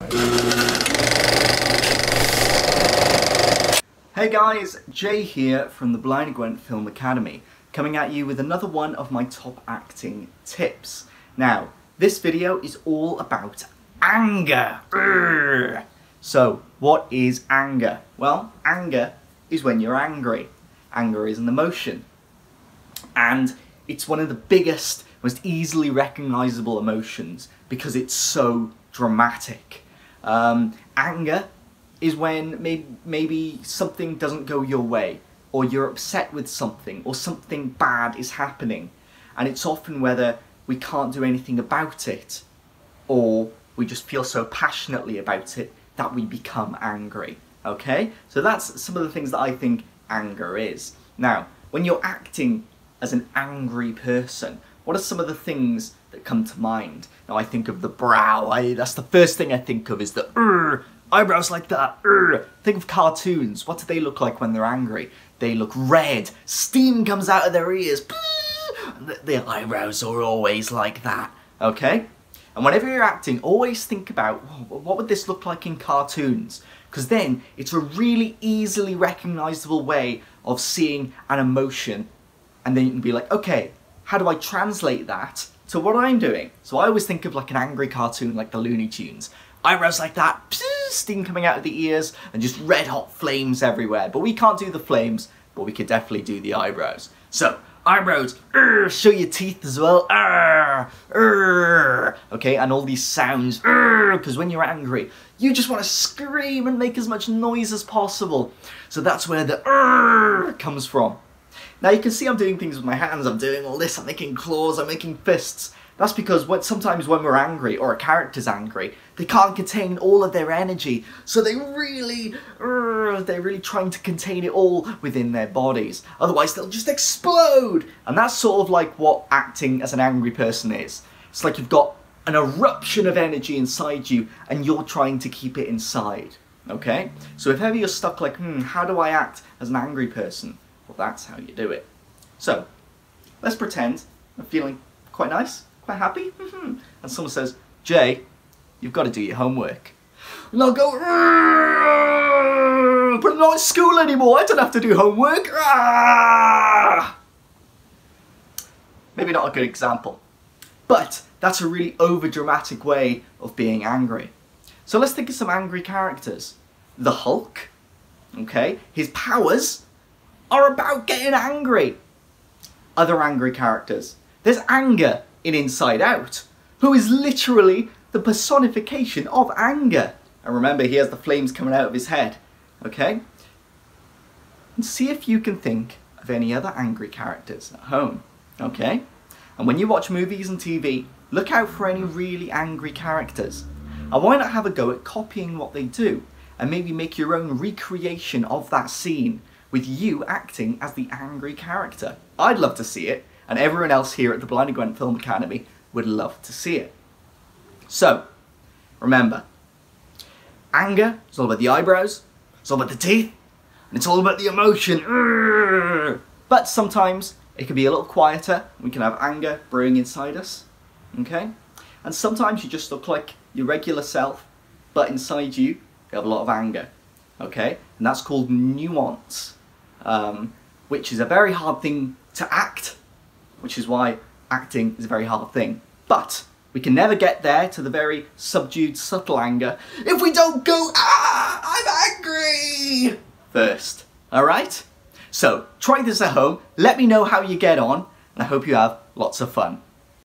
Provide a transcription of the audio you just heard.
Hey guys, Jay here from the Blarney Gwent Film Academy, coming at you with another one of my top acting tips. Now, this video is all about anger. Urgh. So, what is anger? Well, anger is when you're angry. Anger is an emotion. And it's one of the biggest, most easily recognizable emotions because it's so dramatic. Anger is when maybe something doesn't go your way, or you're upset with something, or something bad is happening. And it's often whether we can't do anything about it, or we just feel so passionately about it that we become angry. Okay? So that's some of the things that I think anger is. Now, when you're acting as an angry person, what are some of the things that come to mind? Now, I think of the brow. That's the first thing I think of, is the eyebrows like that. Think of cartoons. What do they look like when they're angry? They look red. Steam comes out of their ears. Their eyebrows are always like that. Okay? And whenever you're acting, always think about, what would this look like in cartoons? Because then it's a really easily recognizable way of seeing an emotion. And then you can be like, okay, how do I translate that to what I'm doing? So I always think of like an angry cartoon like the Looney Tunes. Eyebrows like that, steam coming out of the ears, and just red hot flames everywhere. But we can't do the flames, but we could definitely do the eyebrows. So, eyebrows, show your teeth as well, okay, and all these sounds, because when you're angry, you just want to scream and make as much noise as possible. So that's where the comes from. Now you can see I'm doing things with my hands, I'm doing all this, I'm making claws, I'm making fists. That's because sometimes when we're angry, or a character's angry, they can't contain all of their energy, so they're really trying to contain it all within their bodies. Otherwise they'll just explode! And that's sort of like what acting as an angry person is. It's like you've got an eruption of energy inside you, and you're trying to keep it inside. Okay? So if ever you're stuck like, how do I act as an angry person? Well, that's how you do it. So, let's pretend I'm feeling quite nice. Quite happy? And someone says, Jay, you've got to do your homework. And I'll go, but I'm not at school anymore, I don't have to do homework. Maybe not a good example, but that's a really over-dramatic way of being angry. So let's think of some angry characters. The Hulk, okay, his powers are about getting angry. Other angry characters. There's anger in Inside Out, who is literally the personification of anger. And remember, he has the flames coming out of his head, okay? And see if you can think of any other angry characters at home, okay? And when you watch movies and TV, look out for any really angry characters. And why not have a go at copying what they do, and maybe make your own recreation of that scene with you acting as the angry character. I'd love to see it. And everyone else here at the Blarney Gwent Film Academy would love to see it. So, remember, anger is all about the eyebrows, it's all about the teeth, and it's all about the emotion. But sometimes it can be a little quieter. We can have anger brewing inside us, okay? And sometimes you just look like your regular self, but inside you have a lot of anger, okay? And that's called nuance, which is a very hard thing to act, which is why acting is a very hard thing. But we can never get there to the very subdued, subtle anger if we don't go, I'm angry, first. Alright? So, try this at home, let me know how you get on, and I hope you have lots of fun.